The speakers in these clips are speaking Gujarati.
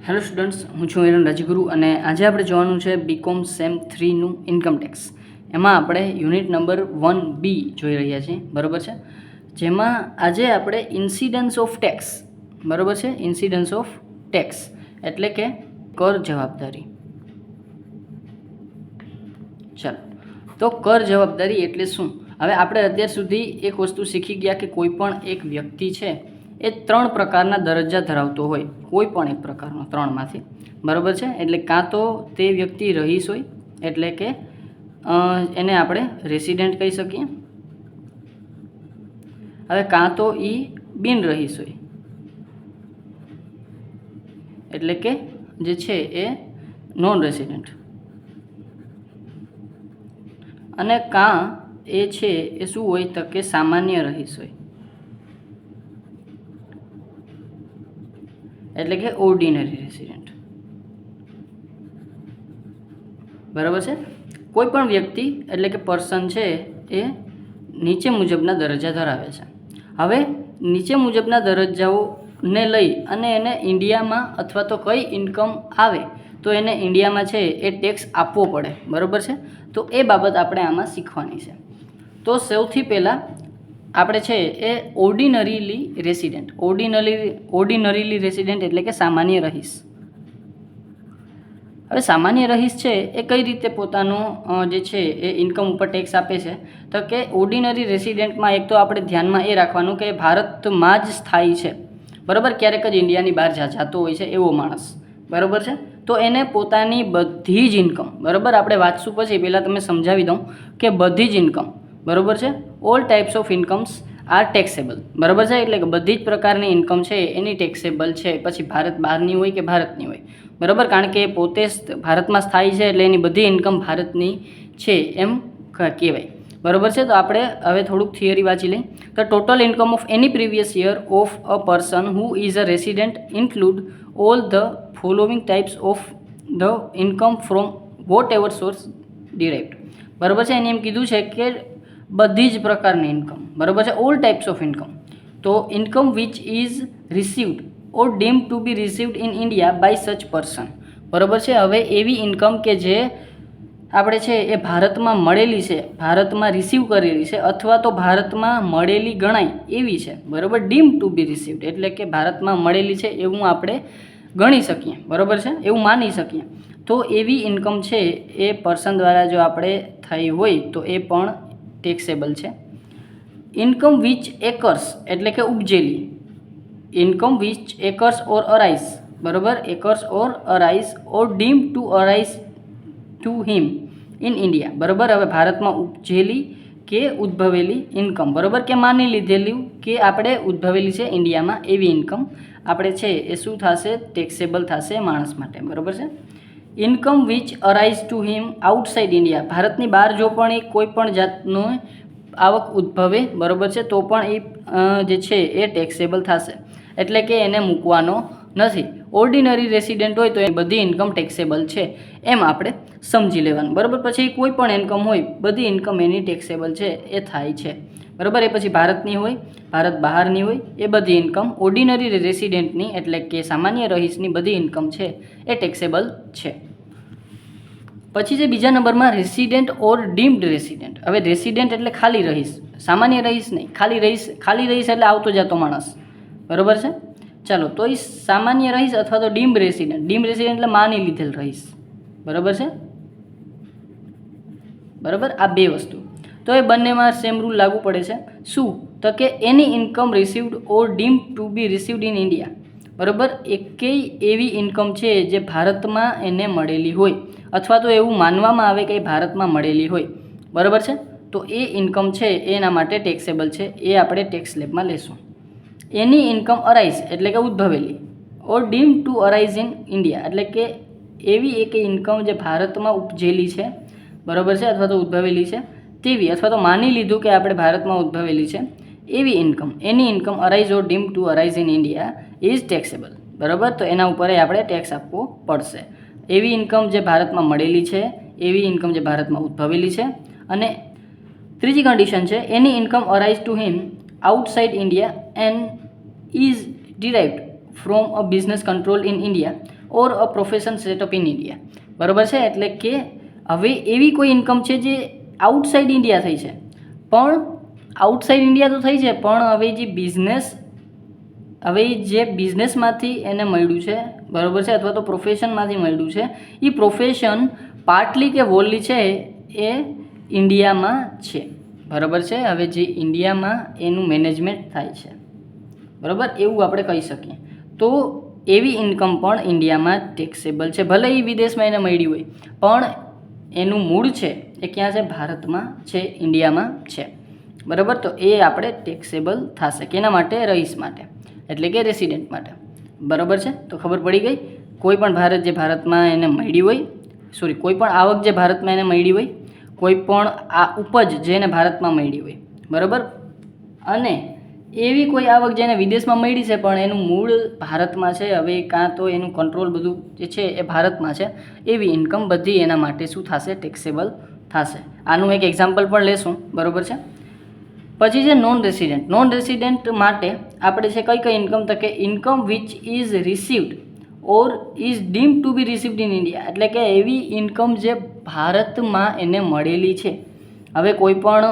હેલો સ્ટુડન્ટ્સ, હું છું હિરણ રાજગુરુ અને આજે આપણે જોવાનું છે બીકોમ સેમ 3નું ઇન્કમ ટેક્સ. એમાં આપણે યુનિટ નંબર 1B જોઈ રહ્યા છીએ, બરાબર છે. જેમાં આજે આપણે ઇન્સિડન્સ ઓફ ટેક્સ, બરાબર છે, ઇન્સિડન્સ ઓફ ટેક્સ એટલે કે કર જવાબદારી. ચાલો, તો કર જવાબદારી એટલે શું? હવે આપણે અત્યાર સુધી એક વસ્તુ શીખી ગયા કે કોઈ પણ એક વ્યક્તિ છે એ 3 પ્રકારના દરજ્જા ધરાવતો હોય, કોઈ પણ એક પ્રકારનો 3માંથી, બરાબર છે. એટલે કાં તો તે વ્યક્તિ રહીશ હોય એટલે કે એને આપણે રેસિડેન્ટ કહી શકીએ. હવે કાં તો એ બિન રહીશ હોય એટલે કે જે છે એ નોન રેસિડેન્ટ, અને કાં એ છે એ શું હોય તો કે સામાન્ય રહીશ હોય એટલે કે ઓર્ડિનરી રેસિડેન્ટ, બરાબર છે. કોઈ પણ વ્યક્તિ એટલે કે પર્સન છે એ નીચે મુજબના દરજ્જા ધરાવે છે. હવે નીચે મુજબના દરજ્જાઓને લઈ અને એને ઇન્ડિયામાં અથવા તો કઈ ઇન્કમ આવે તો એને ઇન્ડિયામાં છે એ ટેક્સ આપવો પડે, બરાબર છે. તો એ બાબત આપણે આમાં શીખવાની છે. તો સૌથી પહેલાં આપણે છે એ ઓર્ડિનરીલી રેસિડેન્ટ એટલે કે સામાન્ય રહીશ. હવે સામાન્ય રહીશ છે એ કઈ રીતે પોતાનો જે છે એ ઇન્કમ ઉપર ટેક્સ આપે છે તો કે ઓર્ડિનરી રેસિડેન્ટમાં એક તો આપણે ધ્યાનમાં એ રાખવાનું કે ભારતમાં જ સ્થાયી છે, બરાબર. ક્યારેક જ ઇન્ડિયાની બહાર જતો હોય છે એવો માણસ, બરાબર છે. તો એને પોતાની બધી જ ઇન્કમ, બરાબર, આપણે વાંચશું પછી પહેલાં તમે સમજાવી દઉં કે બધી જ ઇન્કમ, બરાબર છે, all types of incomes are taxable, બરાબર છે. એટલે કે બધી જ પ્રકારની ઇન્કમ છે એની ટેક્સેબલ છે, પછી ભારત બહારની હોય કે ભારતની હોય, બરાબર. કારણ કે પોતે ભારતમાં સ્થાયી છે એટલે એની બધી ઇન્કમ ભારતની છે એમ કહેવાય, બરાબર છે. તો આપણે હવે થોડુંક થિયરી વાંચી લઈએ. તો total income of any previous year of a person who is a resident include all the following types of the income from whatever source derived, બરાબર છે. એને એમ કીધું છે કે બધી જ પ્રકારની ઇન્કમ, બરાબર છે, ઓલ ટાઈપ્સ ઓફ ઇન્કમ. તો income which is received or deemed to be received in India by such person, બરાબર છે. હવે એવી ઇન્કમ કે જે આપણે છે એ ભારતમાં મળેલી છે, ભારતમાં રિસીવ કરેલી છે અથવા તો ભારતમાં મળેલી ગણાય એવી છે, બરાબર. ડીમ્ડ ટુ બી રિસીવ્ડ એટલે કે ભારતમાં મળેલી છે એવું આપણે ગણી શકીએ, બરાબર છે, એવું માની શકીએ. તો એવી ઇન્કમ છે એ પર્સન દ્વારા જો આપણે થઈ હોય તો એ પણ ટેક્સેબલ છે. ઇન્કમ વિચ એકર્સ એટલે કે ઉપજેલી, income which accrues or arise, બરાબર, accrues or arise or deem to arise to him in India, બરાબર. હવે ભારતમાં ઉપજેલી કે ઉદ્ભવેલી ઇન્કમ, બરાબર, કે માની લીધેલી કે આપણે ઉદ્ભવેલી છે ઇન્ડિયામાં એવી ઇન્કમ આપણે છે એ શું થશે, ટેક્સેબલ થશે માણસ માટે, બરાબર છે. Income which arise to him outside India, ભારતની બહાર જો પણ એ કોઈ પણ જાતનો આવક ઉદ્ભવે, બરાબર છે, તો પણ એ જે છે એ ટેક્સેબલ થશે, એટલે કે એને મૂકવાનો નથી. ઓર્ડિનરી રેસિડેન્ટ હોય તો એ બધી ઇન્કમ ટેક્સેબલ છે એમ આપણે સમજી લેવાનું, બરાબર. પછી કોઈ પણ ઇન્કમ હોય, બધી ઇન્કમ એની ટેક્સેબલ છે એ થાય છે, બરાબર. એ પછી ભારતની હોય, ભારત બહારની હોય, એ બધી ઇન્કમ ઓર્ડિનરી રેસિડેન્ટની એટલે કે સામાન્ય રહીશની બધી ઇન્કમ છે એ ટેક્સેબલ છે. પછી જે બીજા નંબરમાં રેસિડેન્ટ ઓર ડીમ્ડ રેસિડેન્ટ. હવે રેસિડેન્ટ એટલે ખાલી રહીશ, સામાન્ય રહીશ નહીં, ખાલી રહીશ એટલે આવતો જતો માણસ, બરાબર છે. ચાલો, તો એ સામાન્ય રહીશ અથવા તો ડીમ્ડ રેસિડેન્ટ એટલે માની લીધેલ રહીશ, બરાબર છે, બરાબર. આ બે વસ્તુ તો એ બંનેમાં સેમ રૂલ લાગુ પડે છે. શું તો કે એની income received or deemed to be received in India, બરાબર. એકેય એવી ઇન્કમ છે જે ભારતમાં એને મળેલી હોય અથવા તો એવું માનવામાં આવે કે એ ભારતમાં મળેલી હોય, બરાબર છે. તો એ ઇન્કમ છે એના માટે ટેક્સેબલ છે, એ આપણે ટેક્સ સ્લેબમાં લેશું. એની ઇન્કમ અરાઇઝ એટલે કે ઉદ્ભવેલી, or deem to arise in India એટલે કે એવી એક ઇન્કમ જે ભારતમાં ઉપજેલી છે, બરાબર છે, અથવા તો ઉદ્ભવેલી છે તેવી, અથવા તો માની લીધું કે આપણે ભારતમાં ઉદ્ભવેલી છે એવી income, any income arise or deem to arise in India is taxable, બરાબર. તો એના ઉપર આપણે ટેક્સ આપવો પડશે. એવી ઇન્કમ જે ભારતમાં મળેલી છે, એવી ઇન્કમ જે ભારતમાં ઉદ્ભવેલી છે. અને ત્રીજી કન્ડિશન છે એની income arise to him outside India and is derived from a business control in India or a profession setup in India. બરાબર છે. એટલે કે હવે એવી કોઈ ઇન્કમ છે જે આઉટસાઇડ ઇન્ડિયા થઈ છે, પણ આઉટસાઇડ ઇન્ડિયા તો થઈ છે, પણ હવે જે બિઝનેસમાંથી એને મળ્યું છે, બરાબર છે, અથવા તો પ્રોફેશનમાંથી મળ્યું છે, એ પ્રોફેશન પાર્ટલી કે વોલી છે એ ઇન્ડિયામાં છે. બરાબર છે. હવે જે ઇન્ડિયામાં એનું મેનેજમેન્ટ થાય છે, બરાબર, એવું આપણે કહી શકીએ. તો એવી ઇન્કમ પણ ઇન્ડિયામાં ટેક્સેબલ છે. ભલે એ વિદેશમાં એને મળી હોય, પણ એનું મૂળ છે એ ક્યાં છે? ભારતમાં છે, ઇન્ડિયામાં છે. બરાબર. તો એ આપણે ટેક્સેબલ થશે. કેના માટે? રહીશ માટે, એટલે કે રેસિડેન્ટ માટે. બરાબર છે. તો ખબર પડી ગઈ. કોઈ પણ ભારતમાં એને મળી હોય, કોઈ પણ આવક જે ભારતમાં એને મળી હોય, કોઈ પણ આ ઉપજ જેને ભારતમાં મળી હોય, બરાબર, અને એવી કોઈ આવક જેને વિદેશમાં મળી છે પણ એનું મૂળ ભારતમાં છે, હવે કાં તો એનું કંટ્રોલ બધું જે છે એ ભારતમાં છે, એવી ઇન્કમ બધી એના માટે શું થશે? ટેક્સેબલ થશે. આનું એક એક્ઝામ્પલ પણ લેશું. બરાબર છે. પછી છે નોન રેસિડેન્ટ માટે આપણે છે કઈ ઇન્કમ? તો કે income which is received or is deem to be received in India. એટલે કે એવી ઇન્કમ જે ભારતમાં એને મળેલી છે. હવે કોઈ પણ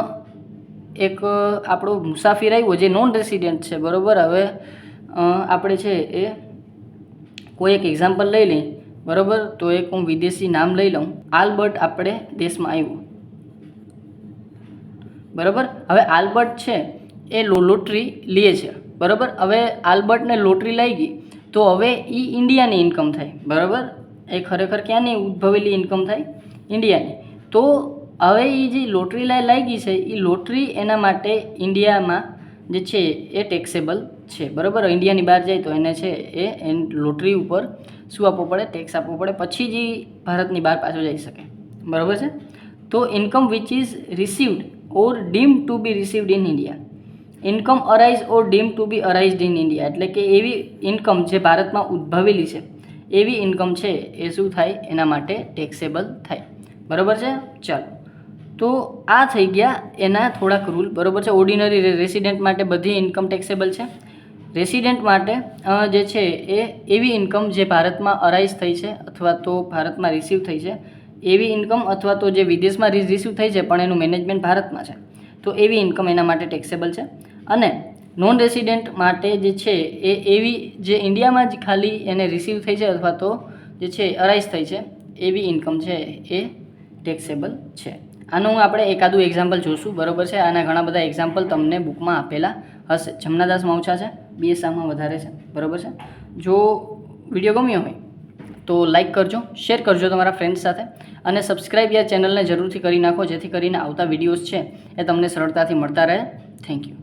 એક આપણો મુસાફિર આવ્યો જે નોન રેસિડેન્ટ છે, બરાબર. હવે આપણે છે એ કોઈ એક એક્ઝામ્પલ લઈ લઈએ, બરાબર. તો એક હું વિદેશી નામ લઈ લઉં. આલ્બર્ટ આપણે દેશમાં આવ્યો, બરાબર. હવે આલ્બર્ટ છે એ લોટરી લે છે, બરાબર. હવે આલ્બર્ટને લોટરી લાગી તો હવે એ ઇન્ડિયાની ઇન્કમ થાય, બરાબર. એ ખરેખર ક્યાંની ઉદ્ભવેલી ઇન્કમ થાય? ઇન્ડિયાની. તો હવે એ જે લોટરી લાગી છે એ લોટરી એના માટે ઇન્ડિયામાં જે છે એ ટેક્સેબલ છે, બરાબર. ઇન્ડિયાની બહાર જાય તો એને છે એ લોટરી ઉપર શું આપવું પડે? ટેક્સ આપવો પડે. પછી જ ભારતની બહાર પાછો જઈ શકે, બરાબર છે. તો income which is received or deem to be received in India. Income arise or deem to be arised in India. એટલે કે એવી ઇન્કમ જે ભારતમાં ઉદ્ભવેલી છે, એવી ઇન્કમ છે એ શું થાય? એના માટે ટેક્સેબલ થાય, બરાબર છે. ચાલો, તો આ થઈ ગયા એના થોડાક રૂલ, બરાબર છે. ઓર્ડિનરી રેસિડેન્ટ માટે બધી ઇન્કમ ટેક્સેબલ છે. રેસિડેન્ટ માટે જે છે એ એવી ઇન્કમ જે ભારતમાં અરાઇઝ થઈ છે અથવા તો ભારતમાં રિસીવ થઈ છે, એવી ઇન્કમ, અથવા તો જે વિદેશમાં રિસીવ થઈ છે પણ એનું મેનેજમેન્ટ ભારતમાં છે, તો એવી ઇન્કમ એના માટે ટેક્સેબલ છે. અને નોન રેસિડેન્ટ માટે જે છે એ એવી જે ઇન્ડિયામાં જ ખાલી એને રિસીવ થઈ છે અથવા તો જે છે અરાઇઝ થઈ છે, એવી ઇન્કમ છે એ ટેક્સેબલ છે. આનું આપણે એકાદું એક્ઝામ્પલ જોશું, બરાબર છે. આના ઘણા બધા એક્ઝામ્પલ તમને બુકમાં આપેલા હશે. જમનાદાસમાં ઓછા છે, બીએસઆમાં વધારે છે, બરાબર છે. જો વિડીયો ગમ્યો હોય તો લાઇક કરજો, શેર કરજો તમારા ફ્રેન્ડ્સ સાથે, અને સબસ્ક્રાઈબ યા ચેનલને જરૂરથી કરી નાખો, જેથી કરીને આવતા વિડીયોઝ છે એ તમને સરળતાથી મળતા રહે. Thank you.